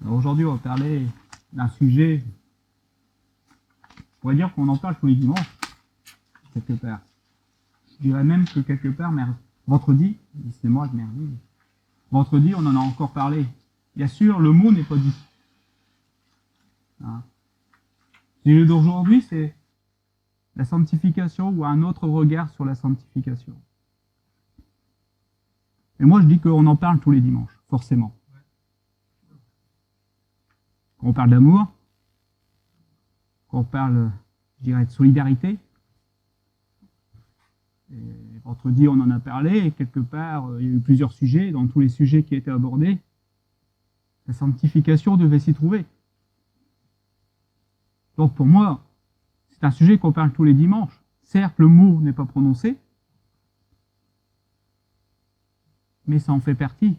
Alors aujourd'hui, on va parler d'un sujet, on pourrait dire qu'on en parle tous les dimanches, quelque part. Je dirais même que quelque part, vendredi, c'est moi le merdi, vendredi, on en a encore parlé. Bien sûr, le mot n'est pas dit. Hein. Le sujet d'aujourd'hui, c'est la sanctification ou un autre regard sur la sanctification. Et moi, je dis qu'on en parle tous les dimanches, forcément. Quand on parle d'amour, quand on parle, je dirais, de solidarité, et vendredi, on en a parlé, et quelque part, il y a eu plusieurs sujets, dans tous les sujets qui étaient abordés, la sanctification devait s'y trouver. Donc pour moi, c'est un sujet qu'on parle tous les dimanches. Certes, le mot n'est pas prononcé, mais ça en fait partie.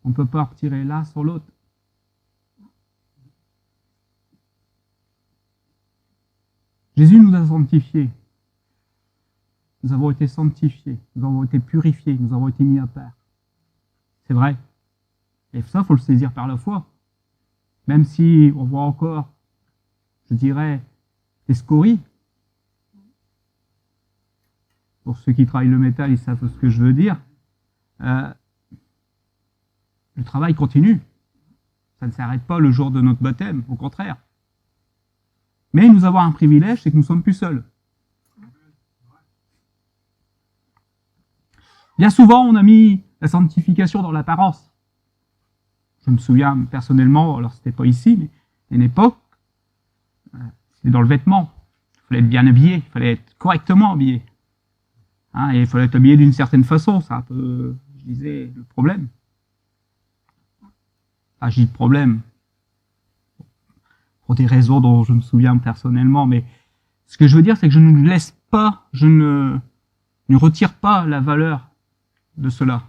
On ne peut pas retirer l'un sans l'autre. Jésus nous a sanctifiés. Nous avons été sanctifiés, nous avons été purifiés, nous avons été mis à part. C'est vrai. Et ça, il faut le saisir par la foi. Même si on voit encore, je dirais, des scories. Pour ceux qui travaillent le métal, ils savent ce que je veux dire. Le travail continue. Ça ne s'arrête pas le jour de notre baptême, au contraire. Mais nous avons un privilège, c'est que nous ne sommes plus seuls. Bien souvent, on a mis la sanctification dans l'apparence. Je me souviens personnellement, alors c'était pas ici, mais à une époque, c'était dans le vêtement. Il fallait être bien habillé, il fallait être correctement habillé. Hein, et il fallait être habillé d'une certaine façon, c'est un peu, je disais, le problème. Ah, je dis le problème, pour des raisons dont je me souviens personnellement, mais ce que je veux dire, c'est que je ne laisse pas, je ne retire pas la valeur de cela.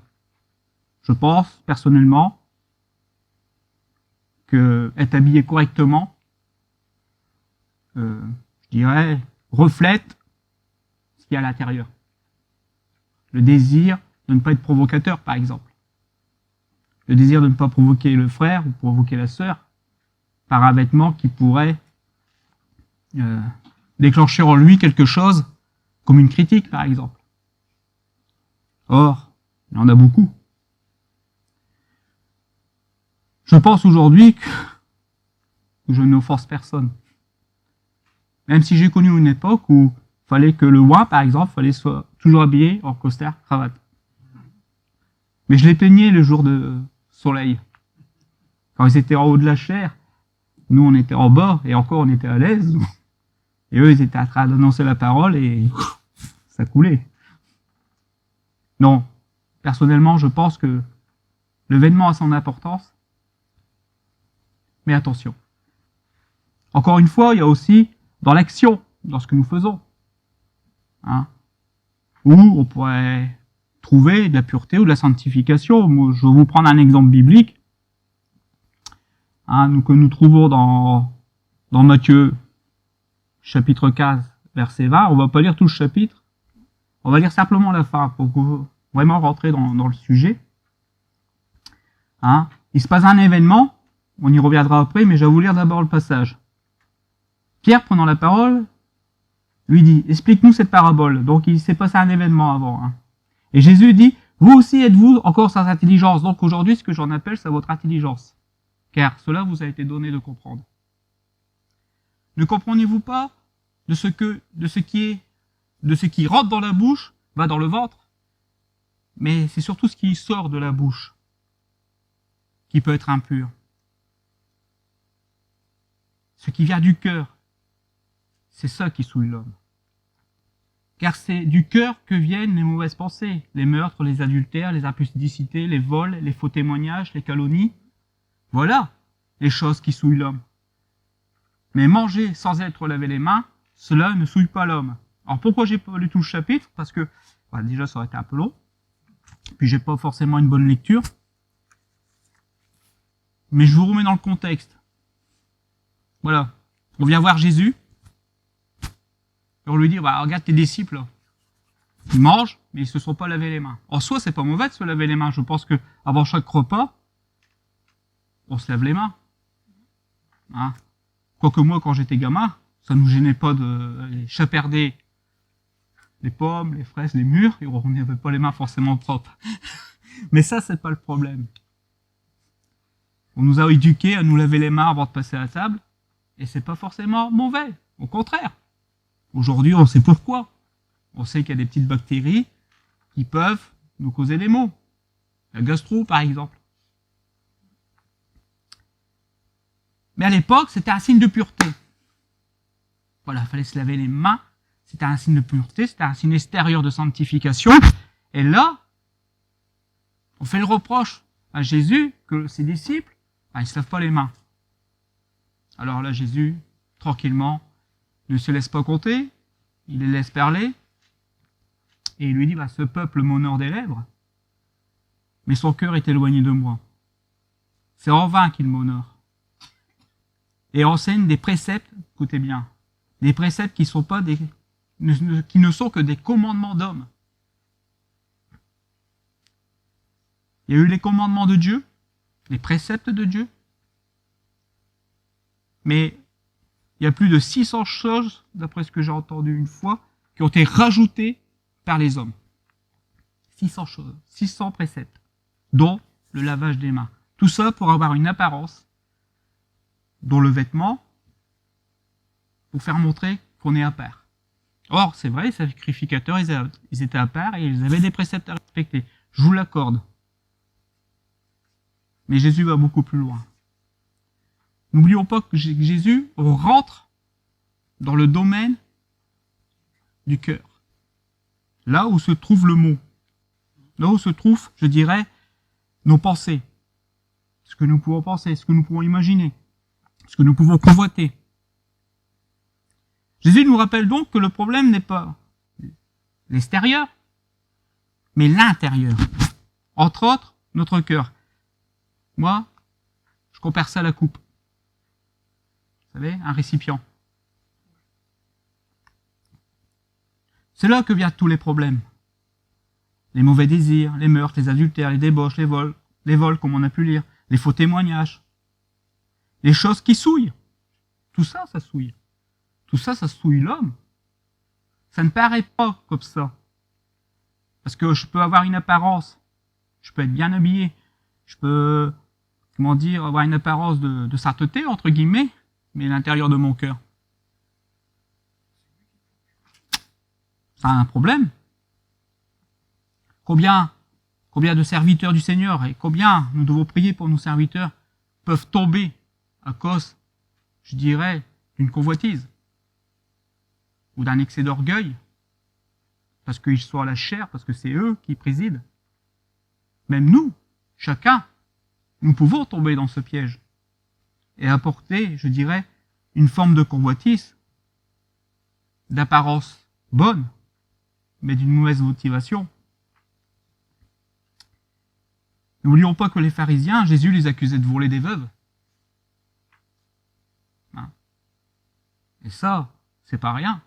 Je pense, personnellement, que être habillé correctement, je dirais, reflète ce qu'il y a à l'intérieur. Le désir de ne pas être provocateur, par exemple. Le désir de ne pas provoquer le frère ou provoquer la sœur par un vêtement qui pourrait déclencher en lui quelque chose comme une critique, par exemple. Or, il y en a beaucoup. Je pense aujourd'hui que je n'offense personne. Même si j'ai connu une époque où il fallait que le roi, par exemple, fallait soit toujours habillé en costard, cravate. Mais je les peignais le jour de soleil. Quand ils étaient en haut de la chaire, nous on était en bas, et encore on était à l'aise. Et eux, ils étaient en train d'annoncer la parole, et ça coulait. Non. Personnellement, je pense que l'événement a son importance. Mais attention. Encore une fois, il y a aussi dans l'action, dans ce que nous faisons. Hein, où on pourrait trouver de la pureté ou de la sanctification. Moi, je vais vous prendre un exemple biblique que nous trouvons dans Matthieu, chapitre 15, verset 20. On ne va pas lire tout le chapitre. On va lire simplement la fin pour vraiment rentrer dans le sujet. Hein, il se passe un événement. On y reviendra après, mais je vais vous lire d'abord le passage. Pierre, prenant la parole, lui dit, explique-nous cette parabole. Donc il s'est passé un événement avant. Hein. Et Jésus dit, vous aussi êtes-vous encore sans intelligence. Donc aujourd'hui, ce que j'en appelle, c'est votre intelligence. Car cela vous a été donné de comprendre. Ne comprenez-vous pas de ce qui rentre dans la bouche, va dans le ventre, mais c'est surtout ce qui sort de la bouche qui peut être impur. Ce qui vient du cœur, c'est ça qui souille l'homme. Car c'est du cœur que viennent les mauvaises pensées, les meurtres, les adultères, les impudicités, les vols, les faux témoignages, les calomnies. Voilà les choses qui souillent l'homme. Mais manger sans être lavé les mains, cela ne souille pas l'homme. Alors pourquoi j'ai pas lu tout le chapitre? Parce que déjà ça aurait été un peu long, puis j'ai pas forcément une bonne lecture. Mais je vous remets dans le contexte. Voilà, on vient voir Jésus, et on lui dit, regarde tes disciples, ils mangent, mais ils ne se sont pas lavés les mains. En soi, c'est pas mauvais de se laver les mains. Je pense que avant chaque repas, on se lave les mains. Hein. Quoique moi, quand j'étais gamin, ça ne nous gênait pas de chaperder les pommes, les fraises, les mûres, et on n'avait pas les mains forcément propres. Mais ça, c'est pas le problème. On nous a éduqués à nous laver les mains avant de passer à la table, et c'est pas forcément mauvais. Au contraire. Aujourd'hui, on sait pourquoi. On sait qu'il y a des petites bactéries qui peuvent nous causer des maux. La gastro, par exemple. Mais à l'époque, c'était un signe de pureté. Voilà, il fallait se laver les mains. C'était un signe de pureté, c'était un signe extérieur de sanctification. Et là, on fait le reproche à Jésus que ses disciples, ils ne se lavent pas les mains. Alors là, Jésus, tranquillement, ne se laisse pas compter, il les laisse parler, et il lui dit, ce peuple m'honore des lèvres, mais son cœur est éloigné de moi. C'est en vain qu'il m'honore. Et enseigne des préceptes, écoutez bien, des préceptes qui ne sont que des commandements d'hommes. Il y a eu les commandements de Dieu, les préceptes de Dieu, mais il y a plus de 600 choses, d'après ce que j'ai entendu une fois, qui ont été rajoutées par les hommes. 600 choses, 600 préceptes, dont le lavage des mains. Tout ça pour avoir une apparence, dont le vêtement, pour faire montrer qu'on est à part. Or, c'est vrai, les sacrificateurs, ils étaient à part et ils avaient des préceptes à respecter. Je vous l'accorde. Mais Jésus va beaucoup plus loin. N'oublions pas que Jésus rentre dans le domaine du cœur. Là où se trouve le mot. Là où se trouvent, je dirais, nos pensées. Ce que nous pouvons penser, ce que nous pouvons imaginer. Ce que nous pouvons convoiter. Jésus nous rappelle donc que le problème n'est pas l'extérieur, mais l'intérieur. Entre autres, notre cœur. Moi, je compare ça à la coupe. Vous savez, un récipient. C'est là que viennent tous les problèmes. Les mauvais désirs, les meurtres, les adultères, les débauches, les vols, comme on a pu lire, les faux témoignages. Les choses qui souillent. Tout ça, ça souille. Tout ça, ça souille l'homme. Ça ne paraît pas comme ça. Parce que je peux avoir une apparence. Je peux être bien habillé. Je peux, avoir une apparence de sainteté, entre guillemets, mais l'intérieur de mon cœur. Ça a un problème. Combien de serviteurs du Seigneur et combien nous devons prier pour nos serviteurs peuvent tomber à cause, je dirais, d'une convoitise ou d'un excès d'orgueil, parce qu'ils sont à la chair, parce que c'est eux qui président. Même nous, chacun, nous pouvons tomber dans ce piège et apporter, je dirais, une forme de convoitise, d'apparence bonne, mais d'une mauvaise motivation. N'oublions pas que les pharisiens, Jésus les accusait de voler des veuves. Et ça, c'est pas rien.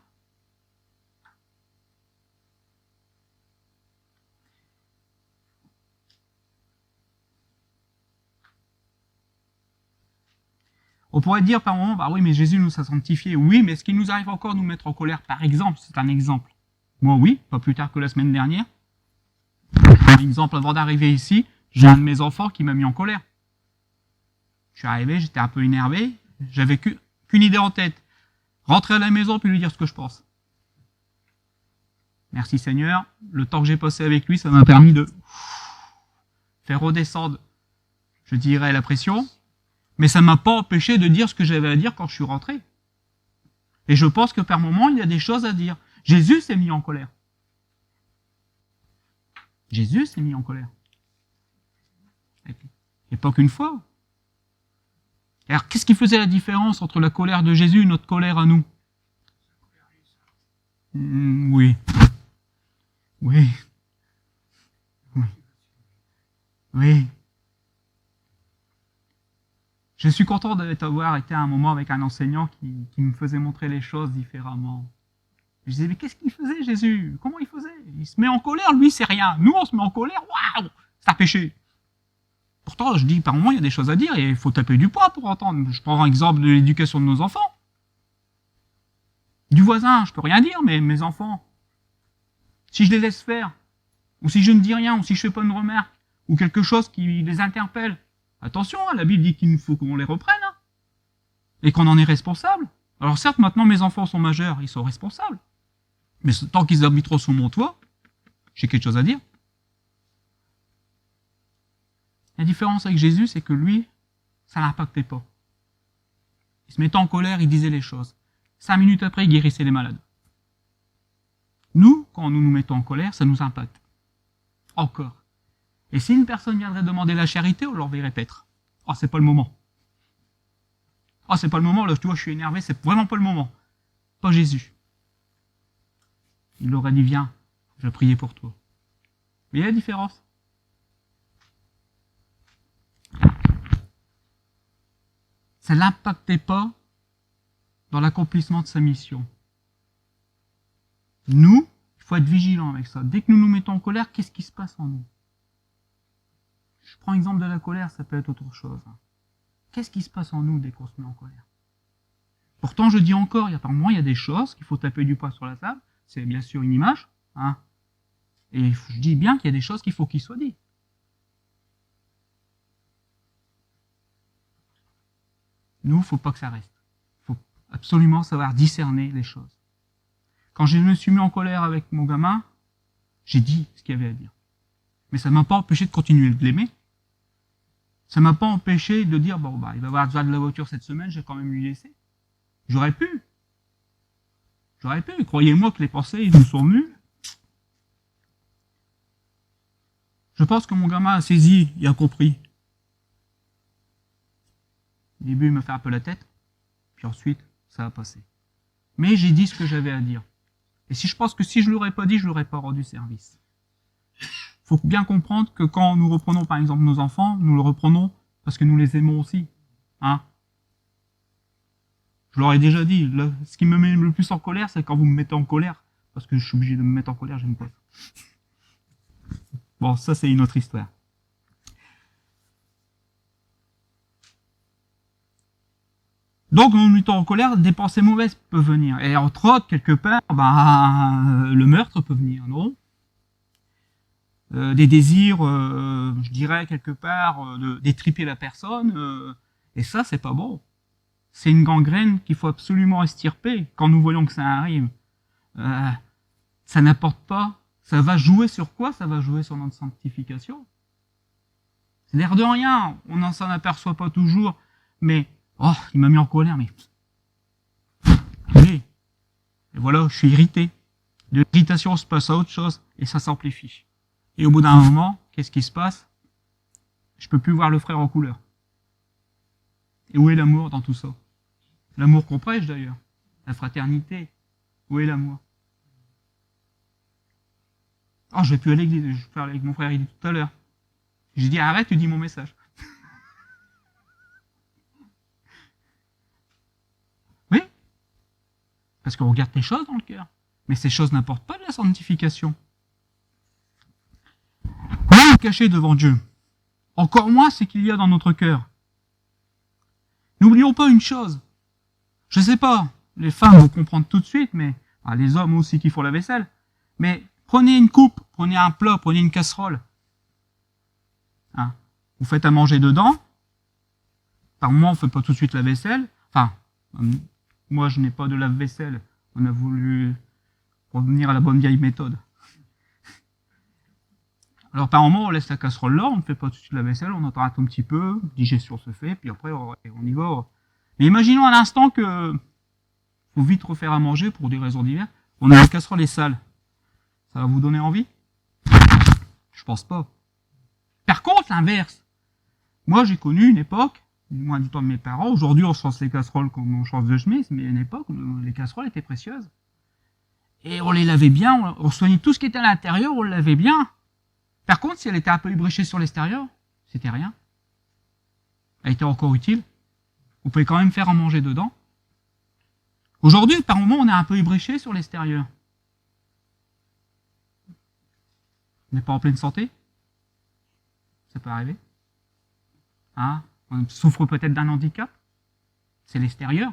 On pourrait dire par moment, oui, mais Jésus nous a sanctifiés. Oui, mais est-ce qu'il nous arrive encore de nous mettre en colère, par exemple? C'est un exemple. Moi, oui, pas plus tard que la semaine dernière. Par exemple, avant d'arriver ici, j'ai un de mes enfants qui m'a mis en colère. Je suis arrivé, j'étais un peu énervé, j'avais qu'une idée en tête. Rentrer à la maison puis lui dire ce que je pense. Merci Seigneur, le temps que j'ai passé avec lui, ça m'a permis de faire redescendre, je dirais, la pression, mais ça ne m'a pas empêché de dire ce que j'avais à dire quand je suis rentré. Et je pense que par moment, il y a des choses à dire. Jésus s'est mis en colère. Jésus s'est mis en colère. Et pas qu'une fois. Alors, qu'est-ce qui faisait la différence entre la colère de Jésus et notre colère à nous? Oui. Oui. Oui. Oui. Je suis content d'avoir été à un moment avec un enseignant qui me faisait montrer les choses différemment. Je disais, mais qu'est-ce qu'il faisait, Jésus? Comment il faisait? Il se met en colère, lui, c'est rien. Nous, on se met en colère, waouh, c'est un péché. Pourtant, je dis, par moment, il y a des choses à dire et il faut taper du poing pour entendre. Je prends un exemple de l'éducation de nos enfants. Du voisin, je peux rien dire, mais mes enfants, si je les laisse faire, ou si je ne dis rien, ou si je fais pas une remarque, ou quelque chose qui les interpelle, attention, la Bible dit qu'il faut qu'on les reprenne, hein, et qu'on en est responsable. Alors certes, maintenant mes enfants sont majeurs, ils sont responsables, mais tant qu'ils habiteront sous mon toit, j'ai quelque chose à dire. La différence avec Jésus, c'est que lui, ça l'impactait pas. Il se mettait en colère, il disait les choses. 5 minutes après, il guérissait les malades. Nous, quand nous nous mettons en colère, ça nous impacte. Encore. Et si une personne viendrait demander la charité, on leur verrait paître. Oh, c'est pas le moment. Oh, c'est pas le moment, là, tu vois, je suis énervé, c'est vraiment pas le moment. Pas Jésus. Il aurait dit, viens, je vais prier pour toi. Vous voyez la différence? Ça ne l'impactait pas dans l'accomplissement de sa mission. Nous, il faut être vigilant avec ça. Dès que nous nous mettons en colère, qu'est-ce qui se passe en nous? Je prends l'exemple de la colère, ça peut être autre chose. Qu'est-ce qui se passe en nous dès qu'on se met en colère? Pourtant, je dis encore, par moment, il y a des choses qu'il faut taper du poing sur la table. C'est bien sûr une image. Hein. Et je dis bien qu'il y a des choses qu'il faut qu'il soit dit. Nous, il ne faut pas que ça reste. Il faut absolument savoir discerner les choses. Quand je me suis mis en colère avec mon gamin, j'ai dit ce qu'il y avait à dire. Mais ça ne m'a pas empêché de continuer de l'aimer. Ça ne m'a pas empêché de dire, bon, bah, il va avoir besoin de la voiture cette semaine, je vais quand même lui laisser. J'aurais pu. Croyez-moi que les pensées, ils nous sont venues. Je pense que mon gamin a saisi, il a compris. Au début, il me fait un peu la tête, puis ensuite, ça a passé. Mais j'ai dit ce que j'avais à dire. Et si je pense que si je ne l'aurais pas dit, je ne l'aurais pas rendu service. Il faut bien comprendre que quand nous reprenons par exemple nos enfants, nous le reprenons parce que nous les aimons aussi. Hein? Je leur ai déjà dit, ce qui me met le plus en colère, c'est quand vous me mettez en colère. Parce que je suis obligé de me mettre en colère, j'aime pas ça. Bon, ça c'est une autre histoire. Donc, en nous mettant en colère, des pensées mauvaises peuvent venir. Et entre autres, quelque part, le meurtre peut venir, non? Des désirs, je dirais, quelque part, d'étriper la personne. Et ça, c'est pas bon. C'est une gangrène qu'il faut absolument extirper quand nous voyons que ça arrive. Ça n'apporte pas. Ça va jouer sur quoi? Ça va jouer sur notre sanctification. C'est l'air de rien. On n'en s'en aperçoit pas toujours. Mais, oh, il m'a mis en colère, mais... Oui. Et voilà, je suis irrité. De l'irritation, on se passe à autre chose et ça s'amplifie. Et au bout d'un moment, qu'est-ce qui se passe? Je peux plus voir le frère en couleur. Et où est l'amour dans tout ça? L'amour qu'on prêche d'ailleurs. La fraternité. Où est l'amour? Oh, je vais plus à l'église. Je parlais avec mon frère il dit tout à l'heure. J'ai dit arrête, tu dis mon message. Oui. Parce qu'on regarde les choses dans le cœur. Mais ces choses n'apportent pas de la sanctification. Rien n'est caché devant Dieu. Encore moins ce qu'il y a dans notre cœur. N'oublions pas une chose. Je sais pas, les femmes vont comprendre tout de suite, mais les hommes aussi qui font la vaisselle. Mais prenez une coupe, prenez un plat, prenez une casserole. Hein, vous faites à manger dedans. Par moment, on ne fait pas tout de suite la vaisselle. Enfin, moi, je n'ai pas de lave-vaisselle. On a voulu revenir à la bonne vieille méthode. Alors, par moment, on laisse la casserole là, on ne fait pas tout de suite la vaisselle, on attend un tout petit peu, digestion se fait, puis après, on y va. Mais imaginons un instant que faut vite refaire à manger pour des raisons diverses. On a la casserole est sale. Ça va vous donner envie? Je pense pas. Par contre, l'inverse. Moi, j'ai connu une époque, du moins du temps de mes parents, aujourd'hui on change les casseroles comme on change de chemise, mais à une époque, les casseroles étaient précieuses. Et on les lavait bien, on soignait tout ce qui était à l'intérieur, on le lavait bien. Par contre, si elle était un peu ébréchée sur l'extérieur, c'était rien. Elle était encore utile. On pouvait quand même faire à manger dedans. Aujourd'hui, par moment, on est un peu ébréché sur l'extérieur. On n'est pas en pleine santé. Ça peut arriver. Hein, on souffre peut-être d'un handicap. C'est l'extérieur.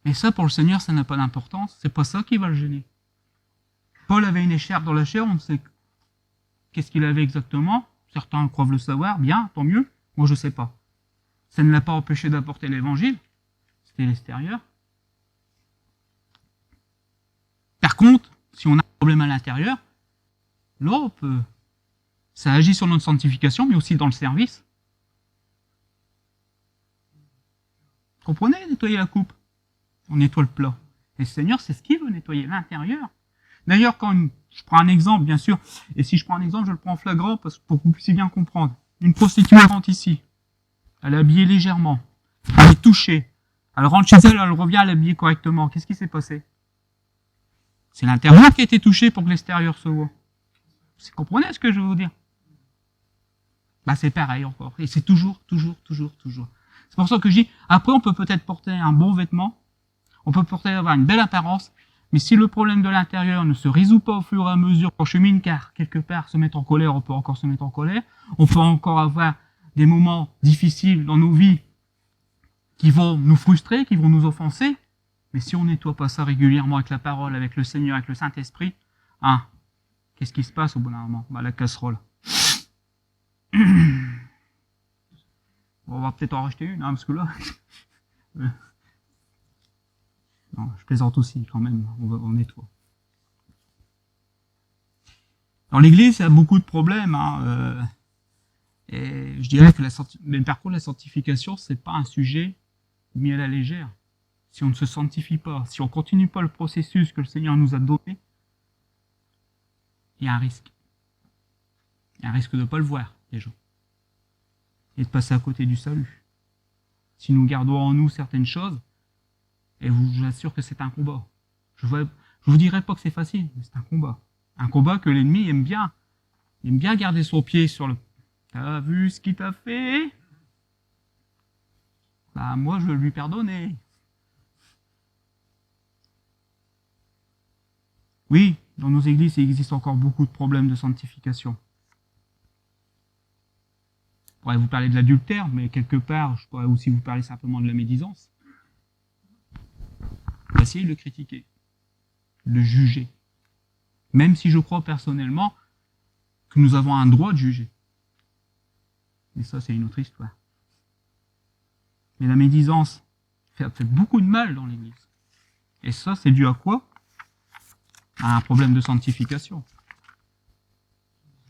Mais ça, pour le Seigneur, ça n'a pas d'importance. C'est pas ça qui va le gêner. Paul avait une écharpe dans la chair, on ne sait qu'est-ce qu'il avait exactement. Certains croient le savoir, bien, tant mieux. Moi, je ne sais pas. Ça ne l'a pas empêché d'apporter l'évangile. C'était l'extérieur. Par contre, si on a un problème à l'intérieur, là, on peut... ça agit sur notre sanctification, mais aussi dans le service. Comprenez, nettoyer la coupe. On nettoie le plat. Et le Seigneur, c'est ce qu'il veut, nettoyer l'intérieur. D'ailleurs, je prends un exemple, bien sûr, et si je prends un exemple, je le prends en flagrant pour que vous puissiez bien comprendre. Une prostituée rentre ici. Elle est habillée légèrement. Elle est touchée. Elle rentre chez elle, elle revient, elle est habillée correctement. Qu'est-ce qui s'est passé? C'est l'intérieur qui a été touché pour que l'extérieur se voit. Vous comprenez ce que je veux vous dire? Bah, c'est pareil encore. Et c'est toujours. C'est pour ça que je dis, après, on peut peut-être porter un bon vêtement. On peut avoir une belle apparence. Mais si le problème de l'intérieur ne se résout pas au fur et à mesure qu'on chemine, car quelque part se mettre en colère, on peut encore se mettre en colère, on peut encore avoir des moments difficiles dans nos vies qui vont nous frustrer, qui vont nous offenser, mais si on nettoie pas ça régulièrement avec la parole, avec le Seigneur, avec le Saint-Esprit, hein, qu'est-ce qui se passe au bout d'un moment? Bah, la casserole. Bon, on va peut-être en racheter une, hein, parce que là... Non, je plaisante aussi, quand même, on nettoie. Dans l'église, il y a beaucoup de problèmes, hein, et je dirais que le parcours de la sanctification, c'est pas un sujet mis à la légère. Si on ne se sanctifie pas, si on continue pas le processus que le Seigneur nous a donné, il y a un risque. Il y a un risque de ne pas le voir, déjà. Et de passer à côté du salut. Si nous gardons en nous certaines choses, et je vous assure que c'est un combat. Je vous dirai pas que c'est facile, mais c'est un combat. Un combat que l'ennemi aime bien. Il aime bien garder son pied sur le... T'as vu ce qu'il t'a fait? Bah, moi, je vais lui pardonner. Oui, dans nos églises, il existe encore beaucoup de problèmes de sanctification. Je pourrais vous parler de l'adultère, mais quelque part, je pourrais aussi vous parler simplement de la médisance. On va essayer de le critiquer, de le juger. Même si je crois personnellement que nous avons un droit de juger. Mais ça, c'est une autre histoire. Mais la médisance fait beaucoup de mal dans l'Église. Et ça, c'est dû à quoi? À un problème de sanctification.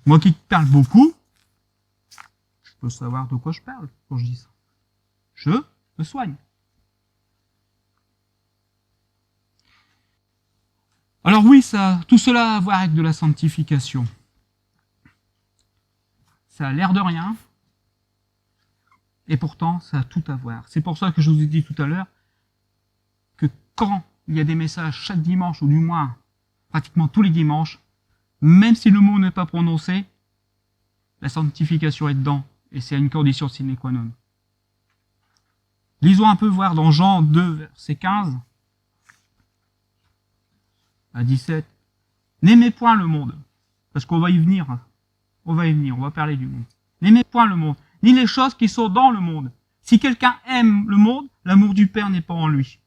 Moi qui parle beaucoup, je peux savoir de quoi je parle quand je dis ça. Je me soigne. Alors oui, tout cela a à voir avec de la sanctification. Ça a l'air de rien, et pourtant ça a tout à voir. C'est pour ça que je vous ai dit tout à l'heure que quand il y a des messages chaque dimanche, ou du moins pratiquement tous les dimanches, même si le mot n'est pas prononcé, la sanctification est dedans, et c'est une condition sine qua non. Lisons un peu voir dans Jean 2, verset 15 à 17. N'aimez point le monde, parce qu'on va y venir. On va parler du monde. N'aimez point le monde, ni les choses qui sont dans le monde. Si quelqu'un aime le monde, l'amour du Père n'est pas en lui.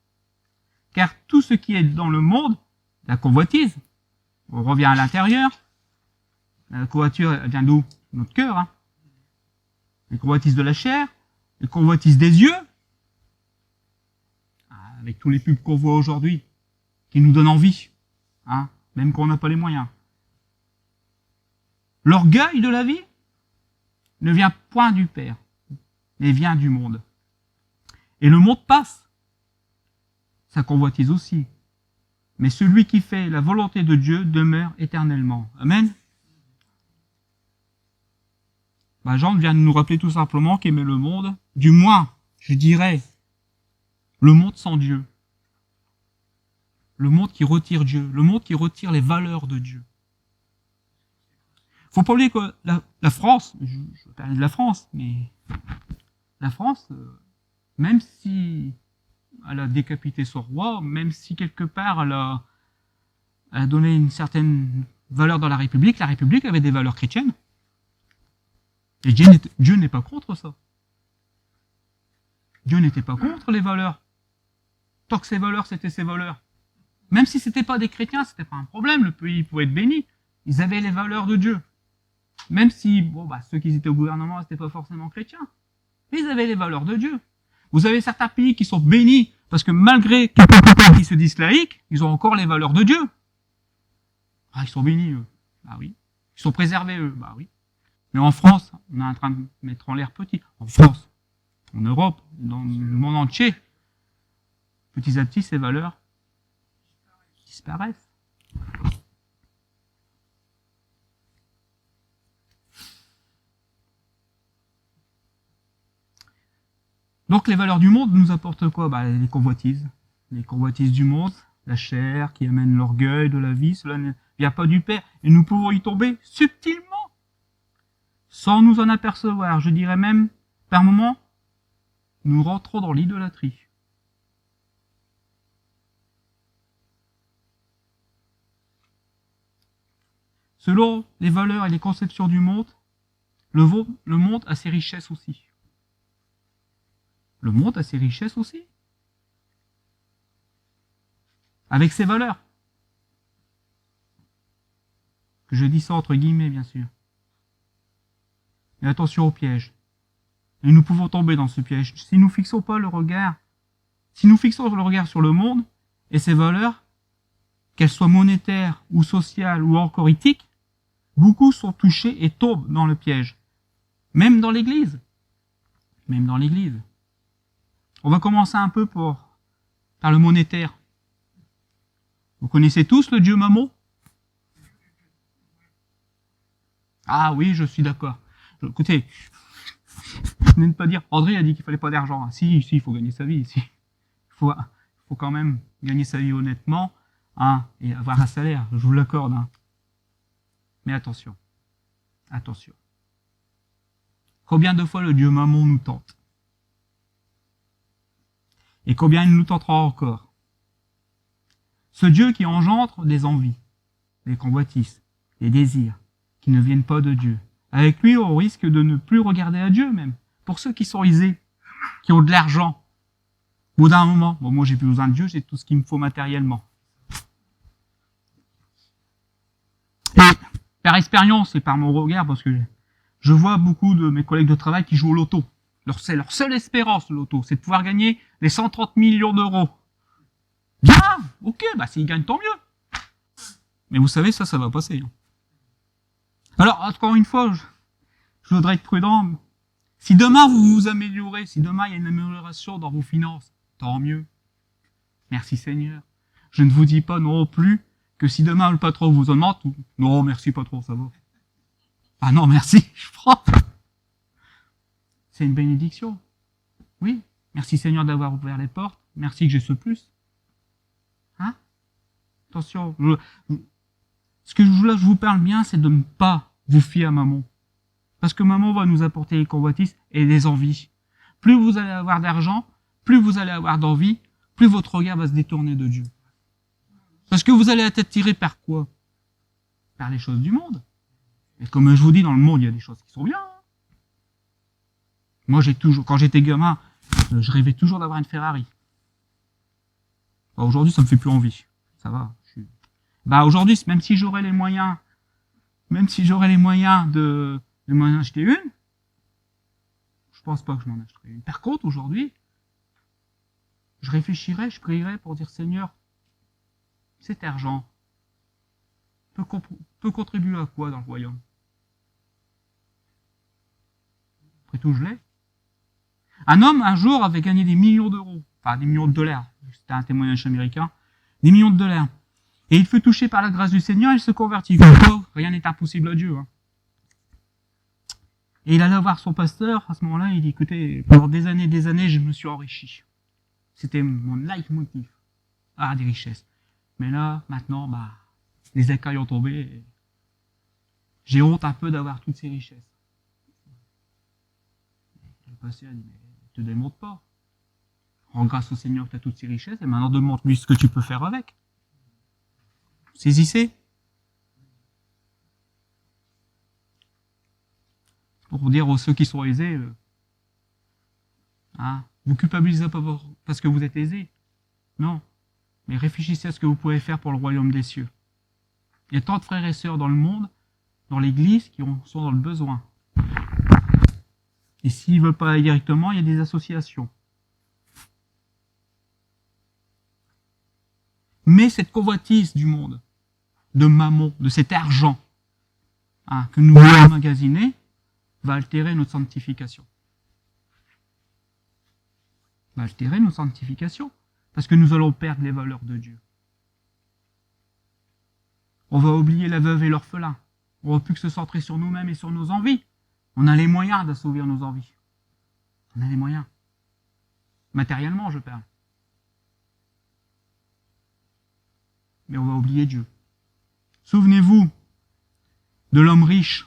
Car tout ce qui est dans le monde, la convoitise, on revient à l'intérieur. La convoiture, elle vient d'où? Notre cœur. Hein. Les convoitises de la chair, les convoitises des yeux, avec tous les pubs qu'on voit aujourd'hui, qui nous donnent envie, hein, même quand on n'a pas les moyens. L'orgueil de la vie ne vient point du Père, mais vient du monde. Et le monde passe, sa convoitise aussi. Mais celui qui fait la volonté de Dieu demeure éternellement. Amen. Jean vient de nous rappeler tout simplement qu'aimer le monde, du moins, je dirais, le monde sans Dieu. Le monde qui retire Dieu, le monde qui retire les valeurs de Dieu. Faut pas oublier que la France, je vais parler de la France, mais la France, même si elle a décapité son roi, même si quelque part elle a donné une certaine valeur dans la République avait des valeurs chrétiennes. Et Dieu n'est pas contre ça. Dieu n'était pas contre les valeurs. Tant que ces valeurs, c'était ces valeurs. Même si c'était pas des chrétiens, c'était pas un problème, le pays pouvait être béni. Ils avaient les valeurs de Dieu. Même si, ceux qui étaient au gouvernement, c'était pas forcément chrétiens. Mais ils avaient les valeurs de Dieu. Vous avez certains pays qui sont bénis, parce que malgré qu'ils se disent laïcs, ils ont encore les valeurs de Dieu. Ah, ils sont bénis, eux. Bah oui. Ils sont préservés, eux. Bah oui. Mais en France, on est en train de mettre en l'air petit. En France, en Europe, dans le monde entier, petit à petit, ces valeurs disparaissent. Donc les valeurs du monde nous apportent quoi? Les convoitises. Les convoitises du monde, la chair qui amène l'orgueil de la vie, cela ne vient pas du Père. Et nous pouvons y tomber subtilement, sans nous en apercevoir. Je dirais même, par moments, nous rentrons dans l'idolâtrie. Selon les valeurs et les conceptions du monde, le monde a ses richesses aussi. Le monde a ses richesses aussi. Avec ses valeurs. Je dis ça entre guillemets, bien sûr. Mais attention au piège. Et nous pouvons tomber dans ce piège. Si nous fixons pas le regard, si nous fixons le regard sur le monde et ses valeurs, qu'elles soient monétaires ou sociales ou encore éthiques, beaucoup sont touchés et tombent dans le piège. Même dans l'église. Même dans l'église. On va commencer un peu par le monétaire. Vous connaissez tous le dieu Mammon? Ah oui, je suis d'accord. Écoutez, je ne pas dire, André a dit qu'il fallait pas d'argent. Si, il faut gagner sa vie. Si. Il faut quand même gagner sa vie honnêtement, et avoir un salaire, je vous l'accorde. Mais attention. Attention. Combien de fois le dieu Mammon nous tente? Et combien il nous tentera encore? Ce Dieu qui engendre des envies, des convoitises, des désirs, qui ne viennent pas de Dieu. Avec lui, on risque de ne plus regarder à Dieu même. Pour ceux qui sont aisés, qui ont de l'argent, au bout d'un moment, moi j'ai plus besoin de Dieu, j'ai tout ce qu'il me faut matériellement. Et par expérience et par mon regard, parce que je vois beaucoup de mes collègues de travail qui jouent au loto. C'est leur seule espérance, le loto, c'est de pouvoir gagner les 130 millions d'euros. Bien, ok, s'ils gagnent, tant mieux. Mais vous savez, ça va passer. Alors, encore une fois, je voudrais être prudent. Si demain vous vous améliorez, si demain il y a une amélioration dans vos finances, tant mieux. Merci Seigneur. Je ne vous dis pas non plus que si demain le patron vous augmente, non, merci patron, ça va. Ah non, merci, je prends. C'est une bénédiction. Oui, merci Seigneur d'avoir ouvert les portes. Merci que j'ai ce plus. Attention, ce que je vous parle bien, c'est de ne pas vous fier à Mammon. Parce que Mammon va nous apporter les convoitises et les envies. Plus vous allez avoir d'argent, plus vous allez avoir d'envie, plus votre regard va se détourner de Dieu. Parce que vous allez être attiré par quoi? Par les choses du monde. Et comme je vous dis, dans le monde, il y a des choses qui sont bien. Moi, quand j'étais gamin, je rêvais toujours d'avoir une Ferrari. Aujourd'hui, ça me fait plus envie. Ça va. Aujourd'hui, même si j'aurais les moyens, de m'en acheter une, je pense pas que je m'en achèterais une. Par contre, aujourd'hui, je réfléchirais, je prierais pour dire Seigneur, cet argent peut contribuer à quoi dans le royaume? Après tout, je l'ai. Un homme, un jour, avait gagné des millions d'euros, des millions de dollars. C'était un témoignage américain. Des millions de dollars. Et il fut touché par la grâce du Seigneur, il se convertit. Rien n'est impossible à Dieu. Et il allait voir son pasteur, à ce moment-là, il dit, écoutez, pendant des années, je me suis enrichi. C'était mon leitmotiv. Des richesses. Mais là, maintenant, les écailles ont tombé. J'ai honte un peu d'avoir toutes ces richesses. Le pasteur a dit, mais ne te démonte pas. Rends grâce au Seigneur que tu as toutes ces richesses, et maintenant demande-lui ce que tu peux faire avec. Saisissez. pour dire aux ceux qui sont aisés, vous culpabilisez pas parce que vous êtes aisés. Non. Mais réfléchissez à ce que vous pouvez faire pour le royaume des cieux. Il y a tant de frères et sœurs dans le monde, dans l'église, qui sont dans le besoin. Et s'ils ne veulent pas aller directement, il y a des associations. Mais cette convoitise du monde, de mammon, de cet argent que nous voulons emmagasiner, va altérer notre sanctification. Va altérer notre sanctification. Parce que nous allons perdre les valeurs de Dieu. On va oublier la veuve et l'orphelin. On ne va plus que se centrer sur nous-mêmes et sur nos envies. On a les moyens d'assouvir nos envies. On a les moyens. Matériellement, je parle. Mais on va oublier Dieu. Souvenez-vous de l'homme riche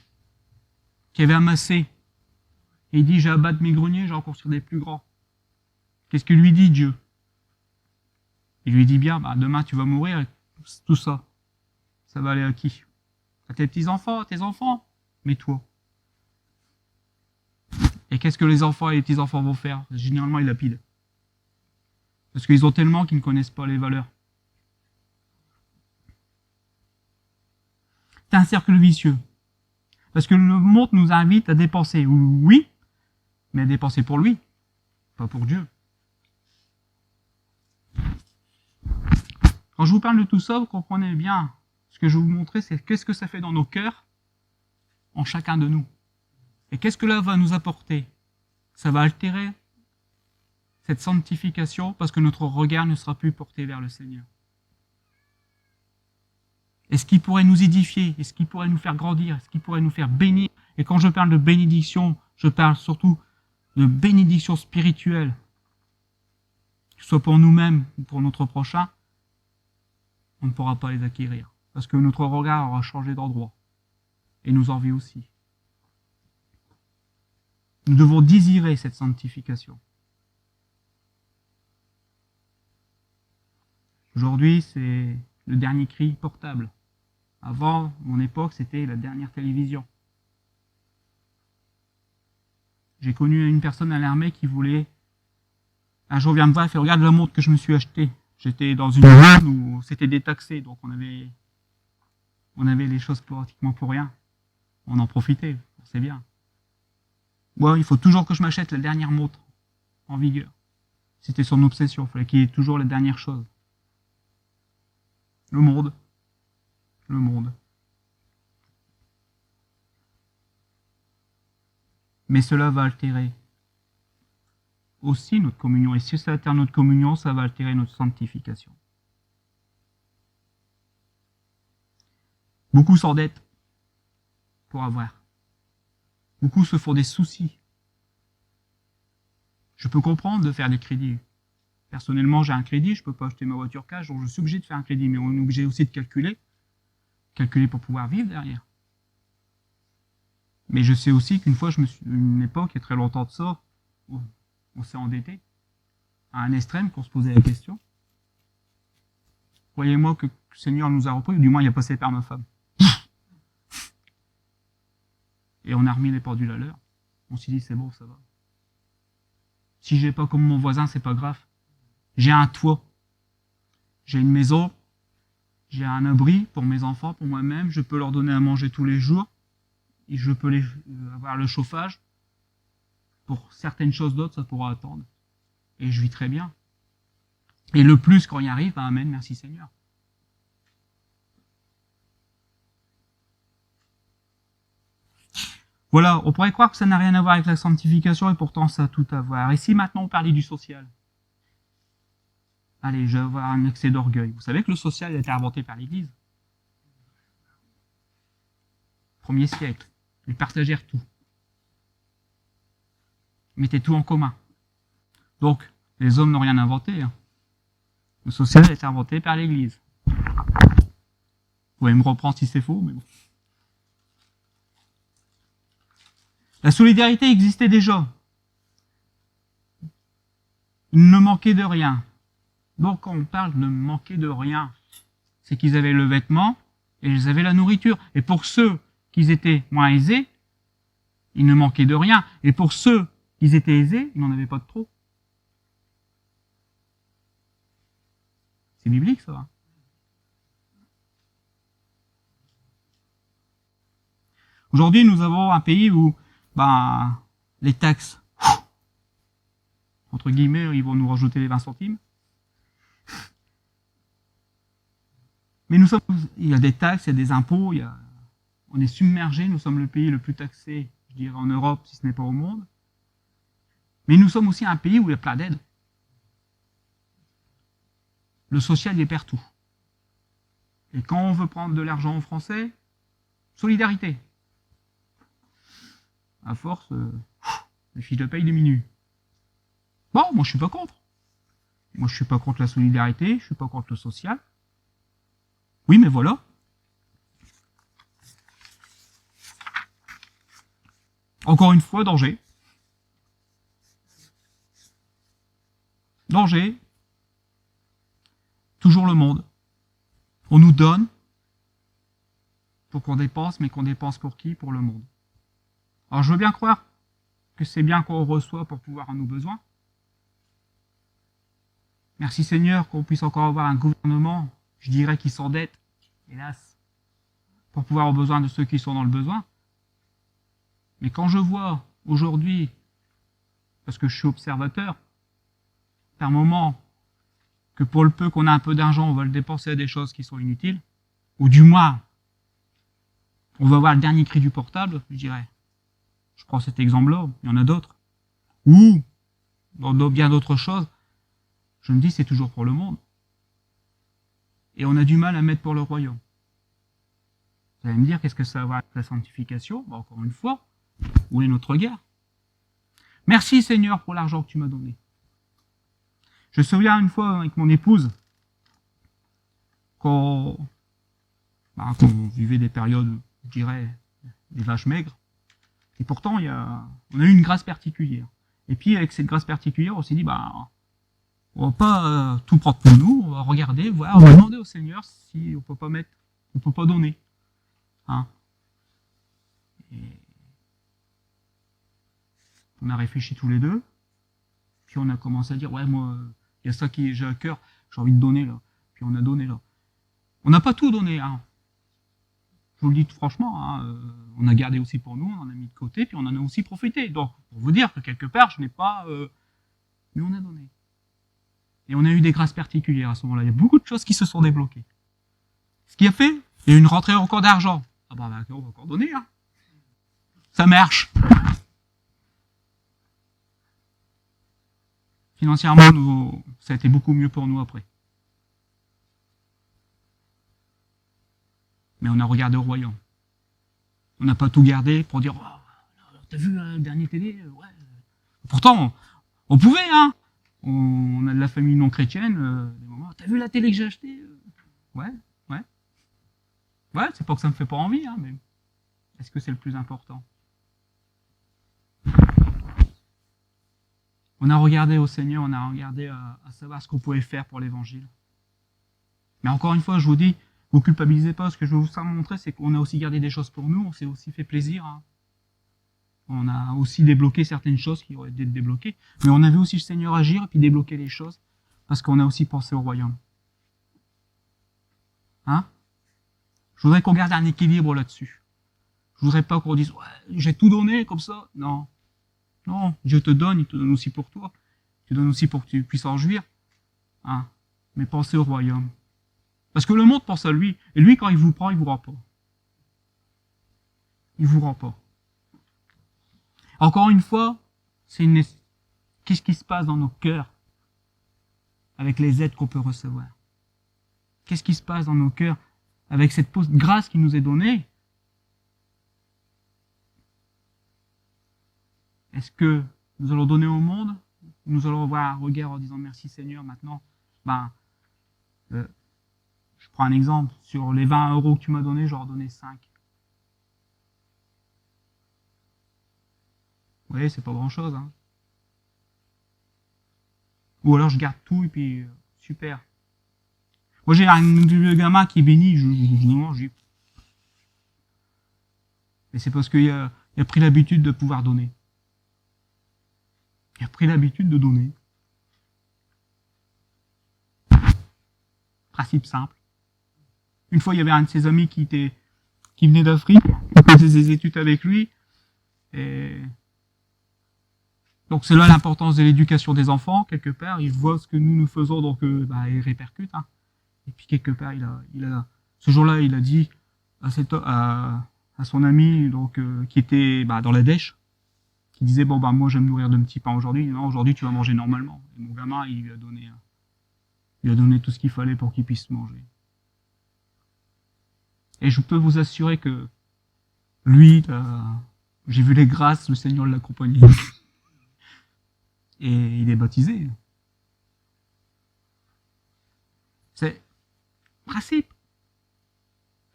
qui avait amassé. Et il dit, j'ai abattu mes greniers, j'en construire des plus grands. Qu'est-ce que lui dit Dieu? Il lui dit bien, demain tu vas mourir et tout ça. Ça va aller à qui? À tes petits-enfants, à tes enfants? Mais toi. Et qu'est-ce que les enfants et les petits-enfants vont faire? Généralement, ils lapident. Parce qu'ils ont tellement qu'ils ne connaissent pas les valeurs. C'est un cercle vicieux. Parce que le monde nous invite à dépenser. Oui, mais à dépenser pour lui, pas pour Dieu. Quand je vous parle de tout ça, vous comprenez bien. Ce que je vais vous montrer, c'est qu'est-ce que ça fait dans nos cœurs, en chacun de nous. Et qu'est-ce que là va nous apporter? Ça va altérer cette sanctification parce que notre regard ne sera plus porté vers le Seigneur. Est-ce qu'il pourrait nous édifier? Est-ce qu'il pourrait nous faire grandir? Est-ce qu'il pourrait nous faire bénir? Et quand je parle de bénédiction, je parle surtout de bénédiction spirituelle, que ce soit pour nous-mêmes ou pour notre prochain. On ne pourra pas les acquérir. Parce que notre regard aura changé d'endroit. Et nos envies aussi. Nous devons désirer cette sanctification. Aujourd'hui, c'est le dernier cri portable. Avant, mon époque, c'était la dernière télévision. J'ai connu une personne à l'armée qui voulait... Un jour, vient me voir et fait, regarde la montre que je me suis achetée. J'étais dans une zone où c'était détaxé, donc on avait les choses pratiquement pour rien. On en profitait, c'est bien. Moi, il faut toujours que je m'achète la dernière montre en vigueur. C'était son obsession, il fallait qu'il y ait toujours la dernière chose. Le monde. Le monde. Mais cela va altérer aussi notre communion. Et si ça altère notre communion, ça va altérer notre sanctification. Beaucoup s'endettent pour avoir. Beaucoup se font des soucis. Je peux comprendre de faire des crédits. Personnellement, j'ai un crédit, je ne peux pas acheter ma voiture cash, donc je suis obligé de faire un crédit. Mais on est obligé aussi de calculer. Calculer pour pouvoir vivre derrière. Mais je sais aussi qu'une fois, une époque, il y a très longtemps de ça, on s'est endetté à un extrême qu'on se posait la question. Croyez-moi que le Seigneur nous a repris, ou du moins il a passé par ma femme. Et on a remis les pendules à l'heure. On s'est dit, c'est bon, ça va. Si j'ai pas comme mon voisin, c'est pas grave. J'ai un toit. J'ai une maison. J'ai un abri pour mes enfants, pour moi-même. Je peux leur donner à manger tous les jours. Et je peux avoir le chauffage. Pour certaines choses d'autres, ça pourra attendre. Et je vis très bien. Et le plus, quand il arrive, amen, merci Seigneur. Voilà, on pourrait croire que ça n'a rien à voir avec la sanctification, et pourtant ça a tout à voir. Et si maintenant on parlait du social? Allez, je vais avoir un excès d'orgueil. Vous savez que le social a été inventé par l'Église. 1er siècle. Ils partagèrent tout. Ils mettaient tout en commun. Donc, les hommes n'ont rien inventé. Le social a été inventé par l'Église. Vous pouvez me reprendre si c'est faux, mais bon. La solidarité existait déjà. Ils ne manquaient de rien. Donc, quand on parle de manquer de rien, c'est qu'ils avaient le vêtement et ils avaient la nourriture. Et pour ceux qui étaient moins aisés, Il ne manquait de rien. Et pour ceux qui étaient aisés, ils n'en avaient pas de trop. C'est biblique, ça. Aujourd'hui, nous avons un pays où les taxes, entre guillemets, ils vont nous rajouter les 20 centimes. Mais il y a des taxes, il y a des impôts, on est submergé, nous sommes le pays le plus taxé, je dirais, en Europe, si ce n'est pas au monde. Mais nous sommes aussi un pays où il y a plein d'aides. Le social, il est partout. Et quand on veut prendre de l'argent aux Français, solidarité. À force, les fiches de paye diminuent. Bon, moi je suis pas contre. Moi je suis pas contre la solidarité, je suis pas contre le social. Oui, mais voilà. Encore une fois, danger. Danger. Toujours le monde. On nous donne pour qu'on dépense, mais qu'on dépense pour qui? Pour le monde. Alors je veux bien croire que c'est bien qu'on reçoit pour pouvoir à nos besoins. Merci Seigneur qu'on puisse encore avoir un gouvernement, je dirais, qui s'endette, hélas, pour pouvoir aux besoins de ceux qui sont dans le besoin. Mais quand je vois aujourd'hui, parce que je suis observateur, par moment, que pour le peu qu'on a un peu d'argent, on va le dépenser à des choses qui sont inutiles, ou du moins, on va avoir le dernier cri du portable, je dirais. Je prends cet exemple-là, il y en a d'autres. Ou, dans bien d'autres choses, je me dis c'est toujours pour le monde. Et on a du mal à mettre pour le royaume. Vous allez me dire, qu'est-ce que ça va avec la sanctification? Encore une fois, où est notre guerre? Merci Seigneur pour l'argent que tu m'as donné. Je me souviens une fois avec mon épouse, quand on vivait des périodes, je dirais, des vaches maigres, et pourtant on a eu une grâce particulière. Et puis avec cette grâce particulière, on s'est dit, on va pas tout prendre pour nous, on va regarder, voir, on va demander au Seigneur si on peut pas donner. Hein. Et on a réfléchi tous les deux, puis on a commencé à dire, ouais, moi, il y a ça qui j'ai à cœur, j'ai envie de donner là. Puis on a donné là. On n'a pas tout donné, hein. Je vous le dis franchement, hein, on a gardé aussi pour nous, on en a mis de côté, puis on en a aussi profité. Donc, pour vous dire que quelque part, je n'ai pas... mais on a donné. Et on a eu des grâces particulières à ce moment-là. Il y a beaucoup de choses qui se sont débloquées. Ce qui a fait, il y a eu une rentrée encore d'argent. On va encore donner, hein. Ça marche. Financièrement, ça a été beaucoup mieux pour nous après. Mais on a regardé au royaume. On n'a pas tout gardé pour dire, oh, t'as vu le dernier télé? Ouais. Pourtant, on pouvait, hein. On a de la famille non chrétienne, des moments, t'as vu la télé que j'ai achetée? Ouais. Ouais, c'est pas que ça me fait pas envie, hein, mais est-ce que c'est le plus important? On a regardé au Seigneur, on a regardé à savoir ce qu'on pouvait faire pour l'évangile. Mais encore une fois, je vous dis, vous culpabilisez pas, ce que je veux vous montrer, c'est qu'on a aussi gardé des choses pour nous, on s'est aussi fait plaisir. Hein. On a aussi débloqué certaines choses qui auraient dû être débloquées, mais on a vu aussi le Seigneur agir et puis débloquer les choses, parce qu'on a aussi pensé au royaume. Hein? Je voudrais qu'on garde un équilibre là-dessus. Je voudrais pas qu'on dise, ouais, j'ai tout donné comme ça. Non. Non, Dieu te donne, il te donne aussi pour toi. Il te donne aussi pour que tu puisses en jouir. Hein? Mais pensez au royaume. Parce que le monde pense à lui. Et lui, quand il vous prend, il vous rend pas. Il vous rend pas. Encore une fois, qu'est-ce qui se passe dans nos cœurs avec les aides qu'on peut recevoir? Qu'est-ce qui se passe dans nos cœurs avec cette grâce qui nous est donnée? Est-ce que nous allons donner au monde? Nous allons avoir un regard en disant merci Seigneur maintenant? Je prends un exemple. Sur les 20 € que tu m'as donné, j'en ai donné 5. Vous voyez, c'est pas grand-chose. Hein. Ou alors je garde tout et puis super. Moi j'ai un gamin qui bénit, je mange. Mais c'est parce qu'il y a Il a pris l'habitude de pouvoir donner. Il a pris l'habitude de donner. Principe simple. Une fois, il y avait un de ses amis qui venait d'Afrique, qui faisait ses études avec lui, et donc c'est là l'importance de l'éducation des enfants, quelque part, ils voient ce que nous faisons, donc ils répercutent. Hein. Et puis quelque part, ce jour-là, il a dit à son ami, donc qui était dans la dèche, qui disait moi je vais me nourrir de petits pains aujourd'hui. Non, aujourd'hui tu vas manger normalement. Et mon gamin, il lui a donné tout ce qu'il fallait pour qu'il puisse manger. Et je peux vous assurer que lui, j'ai vu les grâces, le Seigneur l'accompagne. Et il est baptisé. C'est principe.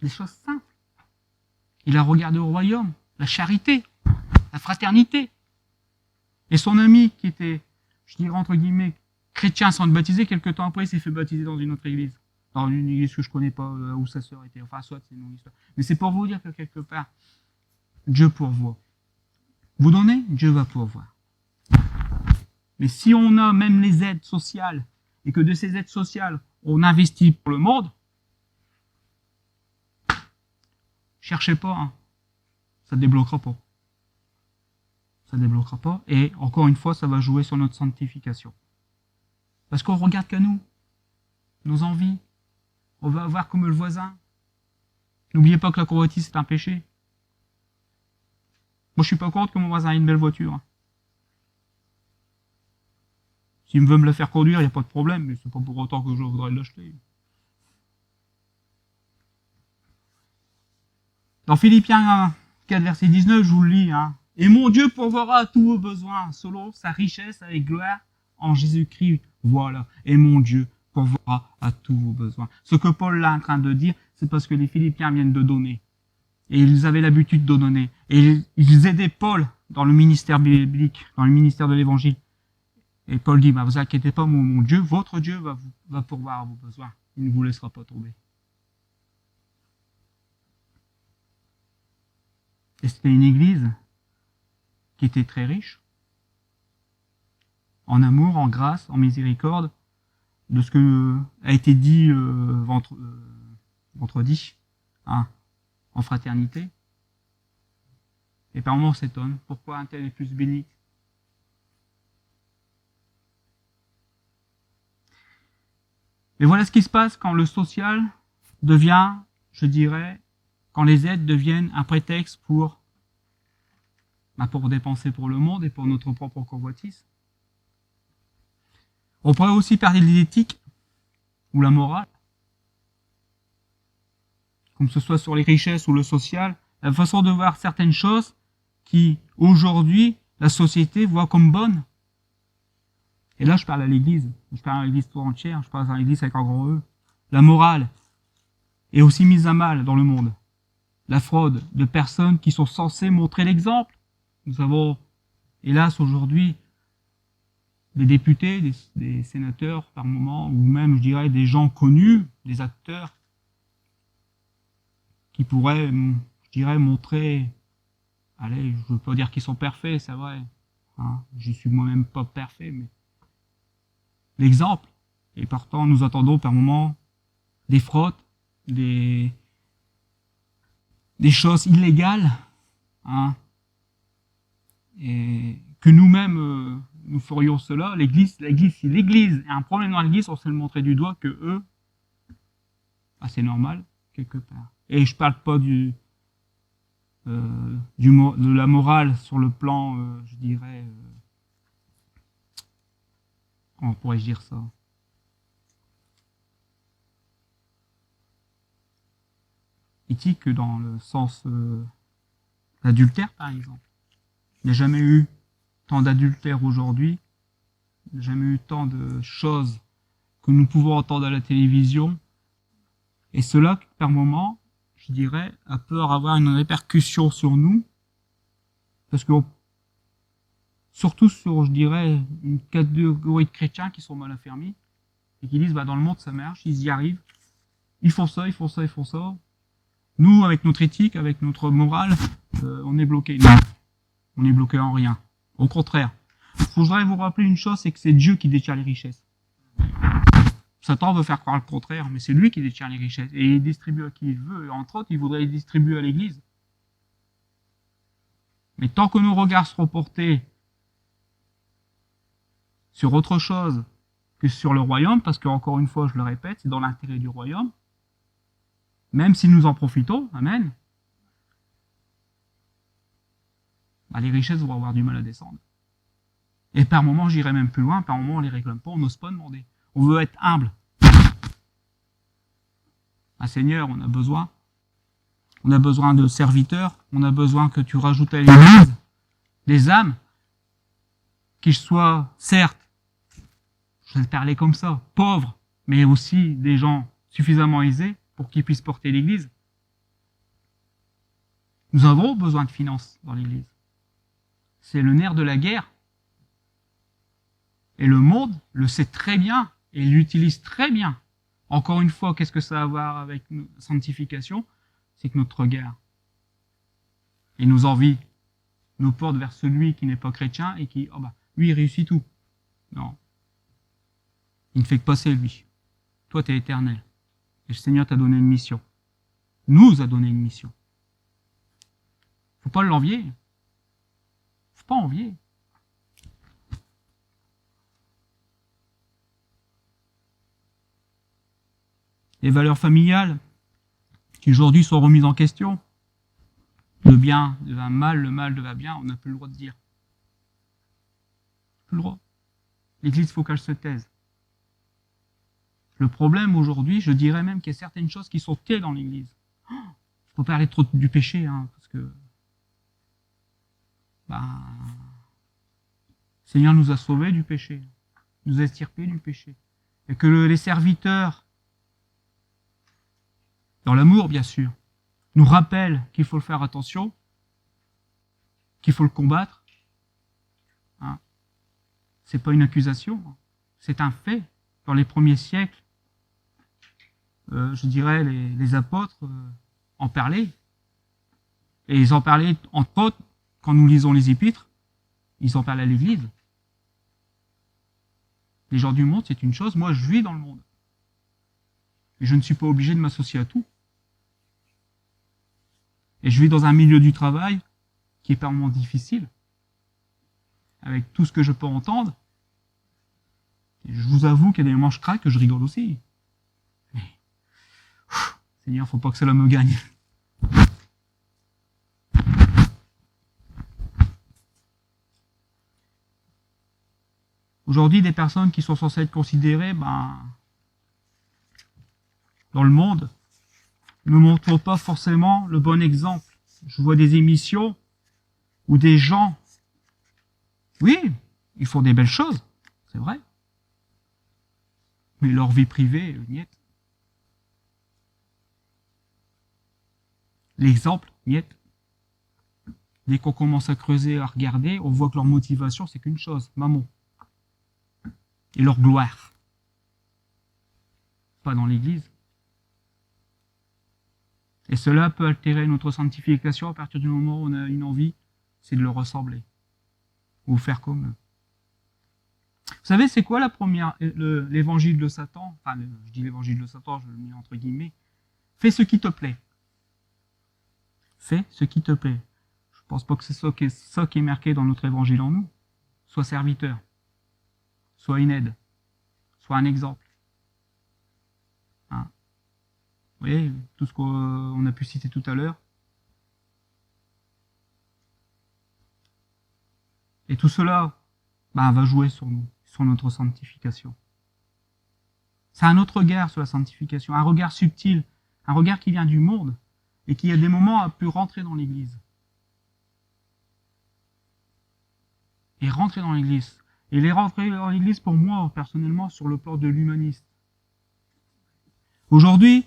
Des choses simples. Il a regardé au royaume, la charité, la fraternité. Et son ami, qui était, je dirais entre guillemets, chrétien sans être baptisé, quelque temps après, il s'est fait baptiser dans une autre église. Dans une église que je connais pas, où sa sœur était. Enfin, soit c'est une longue histoire. Mais c'est pour vous dire que quelque part, Dieu pourvoit. Vous donnez, Dieu va pourvoir. Mais si on a même les aides sociales, et que de ces aides sociales, on investit pour le monde, cherchez pas, hein. Ça débloquera pas. Ça débloquera pas. Et encore une fois, ça va jouer sur notre sanctification. Parce qu'on regarde qu'à nous, nos envies. On va avoir comme le voisin. N'oubliez pas que la convoitise, c'est un péché. Moi, je suis pas contre que mon voisin ait une belle voiture. S'il veut me la faire conduire, il n'y a pas de problème, mais c'est pas pour autant que je voudrais l'acheter. Dans Philippiens 4, verset 19, je vous le lis. Et mon Dieu pourvoira à tous vos besoins, selon sa richesse avec gloire en Jésus-Christ. Voilà. Et mon Dieu pourvoira à tous vos besoins. Ce que Paul est en train de dire, c'est parce que les Philippiens viennent de donner. Et ils avaient l'habitude de donner. Et ils aidaient Paul dans le ministère biblique, dans le ministère de l'évangile. Et Paul dit, vous inquiétez pas, mon Dieu, votre Dieu va pourvoir à vos besoins. Il ne vous laissera pas tomber. Et c'était une église qui était très riche, en amour, en grâce, en miséricorde, de ce que a été dit vendredi, en fraternité. Et par moments on s'étonne, pourquoi un tel est plus béni? Mais voilà ce qui se passe quand le social devient, je dirais, quand les aides deviennent un prétexte pour dépenser pour le monde et pour notre propre convoitise. On pourrait aussi parler de l'éthique ou la morale, comme ce soit sur les richesses ou le social, la façon de voir certaines choses qui, aujourd'hui, la société voit comme bonnes. Et là, je parle à l'Église. Je parle à l'Église tout entière. Je parle à l'Église avec un grand E. La morale est aussi mise à mal dans le monde. La fraude de personnes qui sont censées montrer l'exemple. Nous avons, hélas, aujourd'hui, des députés, des sénateurs par moment, ou même, je dirais, des gens connus, des acteurs, qui pourraient, je dirais, montrer, allez, je veux pas dire qu'ils sont parfaits, c'est vrai. Je suis moi-même pas parfait, mais l'exemple. Et pourtant, nous attendons par moment des fraudes, des choses illégales, et que nous-mêmes, nous ferions cela. Si l'Église a un problème dans l'Église, on sait le montrer du doigt que eux, c'est normal, quelque part. Et je parle pas de la morale sur le plan, je dirais, comment pourrais-je dire ça? Éthique dans le sens d'adultère, par exemple. Il n'y a jamais eu tant d'adultère aujourd'hui. Il n'y a jamais eu tant de choses que nous pouvons entendre à la télévision. Et cela, par moment, je dirais, a peur d'avoir une répercussion sur nous. Parce que, surtout sur, je dirais, une catégorie de chrétiens qui sont mal affermis et qui disent, dans le monde ça marche, ils y arrivent. Ils font ça, ils font ça, ils font ça. Nous, avec notre éthique, avec notre morale, on est bloqués. Non, On est bloqué en rien. Au contraire. Il faudrait vous rappeler une chose, c'est que c'est Dieu qui détient les richesses. Satan veut faire croire le contraire, mais c'est lui qui détient les richesses. Et il distribue à qui il veut. Et entre autres, il voudrait les distribuer à l'Église. Mais tant que nos regards seront portés sur autre chose que sur le royaume, parce que, encore une fois, je le répète, c'est dans l'intérêt du royaume, même si nous en profitons, amen, bah, les richesses vont avoir du mal à descendre. Et par moments, j'irai même plus loin, par moments, on les réclame pas, on n'ose pas demander. On veut être humble. Ah, Seigneur, on a besoin. On a besoin de serviteurs, on a besoin que tu rajoutes à l'Église des âmes qui soient, certes, je vais le parler comme ça, pauvres, mais aussi des gens suffisamment aisés pour qu'ils puissent porter l'Église. Nous avons besoin de finances dans l'Église. C'est le nerf de la guerre. Et le monde le sait très bien et l'utilise très bien. Encore une fois, qu'est-ce que ça a à voir avec la sanctification? C'est que notre regard et nos envies nous portent vers celui qui n'est pas chrétien et qui, oh bah, lui, il réussit tout. Non. Il ne fait que passer, lui. Toi, tu es éternel. Et le Seigneur t'a donné une mission. Nous a donné une mission. Faut pas l'envier. Faut pas envier. Les valeurs familiales qui aujourd'hui sont remises en question. Le bien devient mal, le mal devient bien, on n'a plus le droit de dire. Plus le droit. L'Église, il faut qu'elle se taise. Le problème aujourd'hui, je dirais même qu'il y a certaines choses qui sont telles dans l'Église. Il ne faut pas parler trop du péché, hein, parce que le Seigneur nous a sauvés du péché, nous a extirpés du péché. Et que les serviteurs, dans l'amour bien sûr, nous rappellent qu'il faut faire attention, qu'il faut le combattre. Hein. C'est pas une accusation, c'est un fait. Dans les premiers siècles, je dirais, les apôtres en parlaient. Et ils en parlaient, entre autres, quand nous lisons les épîtres, ils en parlaient à l'Église. Les gens du monde, c'est une chose. Moi, je vis dans le monde. Et je ne suis pas obligé de m'associer à tout. Et je vis dans un milieu du travail qui est par moments difficile, avec tout ce que je peux entendre. Et je vous avoue qu'il y a des moments où je craque, que je rigole aussi. Mais, Seigneur, faut pas que cela me gagne. Aujourd'hui, des personnes qui sont censées être considérées, dans le monde, ne montrent pas forcément le bon exemple. Je vois des émissions où des gens, oui, ils font des belles choses, c'est vrai, mais leur vie privée, niet. L'exemple, niet. Dès qu'on commence à creuser, à regarder, on voit que leur motivation, c'est qu'une chose, maman. Et leur gloire. Pas dans l'Église. Et cela peut altérer notre sanctification à partir du moment où on a une envie, c'est de le ressembler. Ou faire comme eux. Vous savez, c'est quoi l'évangile de Satan? Enfin, je dis l'évangile de Satan, je le mets entre guillemets. Fais ce qui te plaît. Fais ce qui te plaît. Je pense pas que c'est ça qui est marqué dans notre évangile en nous. Sois serviteur. Sois une aide. Sois un exemple. Hein? Vous voyez, tout ce qu'on a pu citer tout à l'heure. Et tout cela va jouer sur nous, sur notre sanctification. C'est un autre regard sur la sanctification, un regard subtil, un regard qui vient du monde et qui à des moments a pu rentrer dans l'Église. Et rentrer dans l'Église. Et les rentrer dans l'Église pour moi, personnellement, sur le plan de l'humaniste. Aujourd'hui,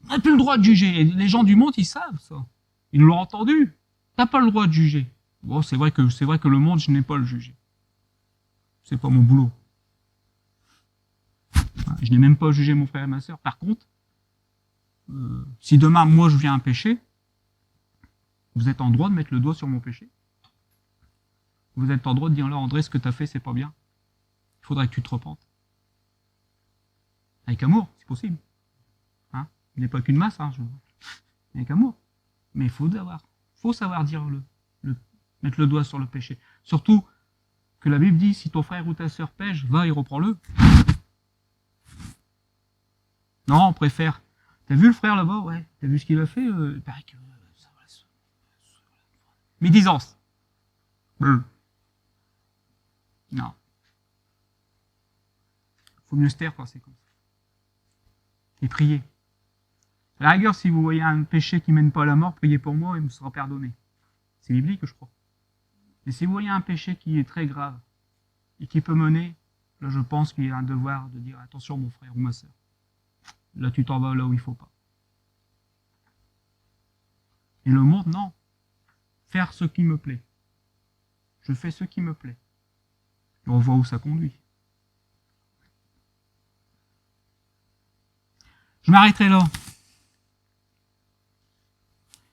on n'a plus le droit de juger. Et les gens du monde, ils savent ça. Ils l'ont entendu. T'as pas le droit de juger. Bon, c'est vrai que le monde, je n'ai pas à le juger. C'est pas mon boulot. Je n'ai même pas à juger mon frère et ma sœur. Par contre, si demain, moi, je viens à pécher, vous êtes en droit de mettre le doigt sur mon péché. Vous êtes en droit de dire là, André, ce que tu as fait, c'est pas bien. Il faudrait que tu te repentes. Avec amour, c'est possible. Hein, il n'est pas qu'une masse, hein, avec amour. Mais il faut savoir dire mettre le doigt sur le péché. Surtout que la Bible dit, si ton frère ou ta sœur pêche, va et reprends-le. Non, on préfère. T'as vu le frère là-bas? Ouais. T'as vu ce qu'il a fait? Il paraît que ça va. Médisance. Non. Faut mieux se taire quand c'est comme ça. Et prier. À la rigueur, si vous voyez un péché qui mène pas à la mort, priez pour moi et me sera pardonné. C'est biblique, je crois. Mais si vous voyez un péché qui est très grave et qui peut mener, là je pense qu'il y a un devoir de dire attention mon frère ou ma sœur. Là tu t'en vas là où il faut pas. Et le monde, non. Faire ce qui me plaît. Je fais ce qui me plaît. Et on voit où ça conduit. Je m'arrêterai là.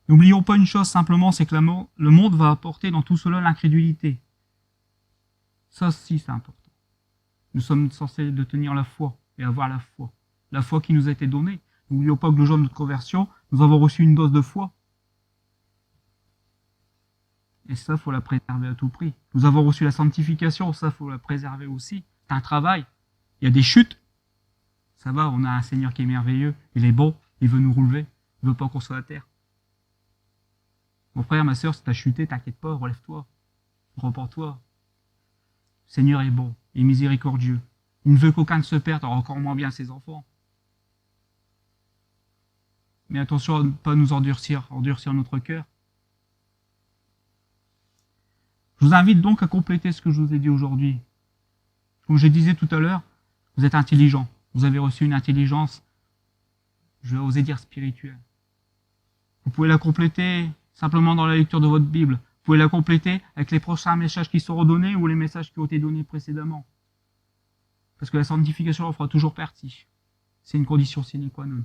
N'oublions pas une chose simplement, c'est que le monde va apporter dans tout cela l'incrédulité. Ça aussi, c'est important. Nous sommes censés de tenir la foi et avoir la foi. La foi qui nous a été donnée. N'oublions pas que le jour de notre conversion, nous avons reçu une dose de foi. Et ça, il faut la préserver à tout prix. Nous avons reçu la sanctification, ça, il faut la préserver aussi. C'est un travail. Il y a des chutes. Ça va, on a un Seigneur qui est merveilleux. Il est bon, il veut nous relever. Il veut pas qu'on soit à terre. Mon frère, ma sœur, si t'as chuté, t'inquiète pas, relève-toi. Repends-toi. Le Seigneur est bon et miséricordieux. Il ne veut qu'aucun ne se perde, encore moins bien ses enfants. Mais attention à ne pas nous endurcir notre cœur. Je vous invite donc à compléter ce que je vous ai dit aujourd'hui. Comme je disais tout à l'heure, vous êtes intelligent. Vous avez reçu une intelligence, je vais oser dire spirituelle. Vous pouvez la compléter simplement dans la lecture de votre Bible. Vous pouvez la compléter avec les prochains messages qui seront donnés ou les messages qui ont été donnés précédemment. Parce que la sanctification en fera toujours partie. C'est une condition sine qua non.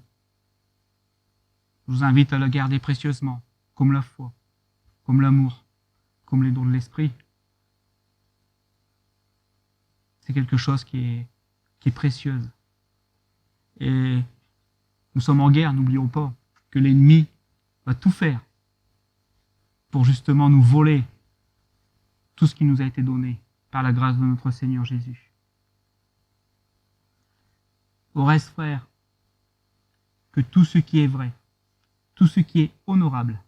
Je vous invite à la garder précieusement, comme la foi, comme l'amour, comme les dons de l'esprit. C'est quelque chose qui est précieuse. Et nous sommes en guerre, n'oublions pas que l'ennemi va tout faire pour justement nous voler tout ce qui nous a été donné par la grâce de notre Seigneur Jésus. Au reste, frères, que tout ce qui est vrai, tout ce qui est honorable,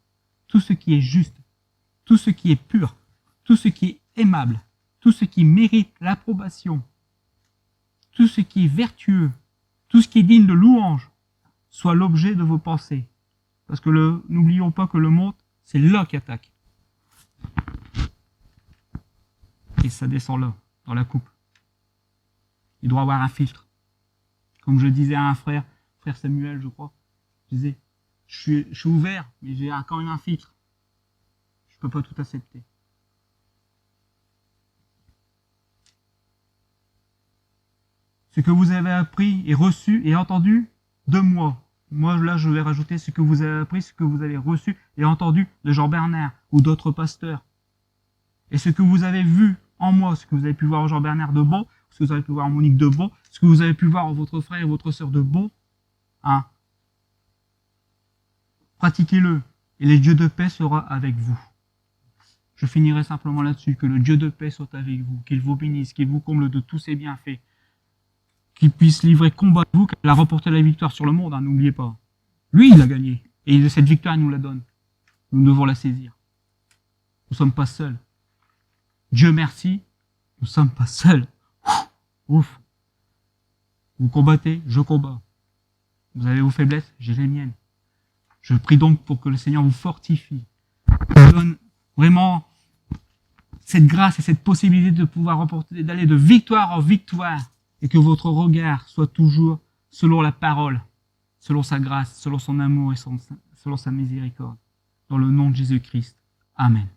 tout ce qui est juste, tout ce qui est pur, tout ce qui est aimable, tout ce qui mérite l'approbation, tout ce qui est vertueux, tout ce qui est digne de louange, soit l'objet de vos pensées. Parce que n'oublions pas que le monde, c'est là qui attaque. Et ça descend là, dans la coupe. Il doit avoir un filtre. Comme je disais à un frère Samuel, je crois, je disais, je suis ouvert, mais j'ai quand même un filtre. Je peux pas tout accepter. Ce que vous avez appris et reçu et entendu de moi. Moi, là, je vais rajouter ce que vous avez appris, ce que vous avez reçu et entendu de Jean Bernard ou d'autres pasteurs. Et ce que vous avez vu en moi, ce que vous avez pu voir en Jean Bernard de bon, ce que vous avez pu voir en Monique de bon, ce que vous avez pu voir en votre frère et votre sœur de bon, hein. Pratiquez-le et le Dieu de paix sera avec vous. Je finirai simplement là-dessus, que le Dieu de paix soit avec vous, qu'il vous bénisse, qu'il vous comble de tous ses bienfaits, qu'il puisse livrer combat à vous, qu'il a remporté la victoire sur le monde, hein, n'oubliez pas. Lui, il a gagné. Et cette victoire, il nous la donne. Nous devons la saisir. Nous ne sommes pas seuls. Dieu merci, nous ne sommes pas seuls. Ouf. Vous combattez, je combats. Vous avez vos faiblesses, j'ai les miennes. Je prie donc pour que le Seigneur vous fortifie, vous donne vraiment cette grâce et cette possibilité de pouvoir remporter, d'aller de victoire en victoire, et que votre regard soit toujours selon la parole, selon sa grâce, selon son amour et selon sa miséricorde. Dans le nom de Jésus-Christ. Amen.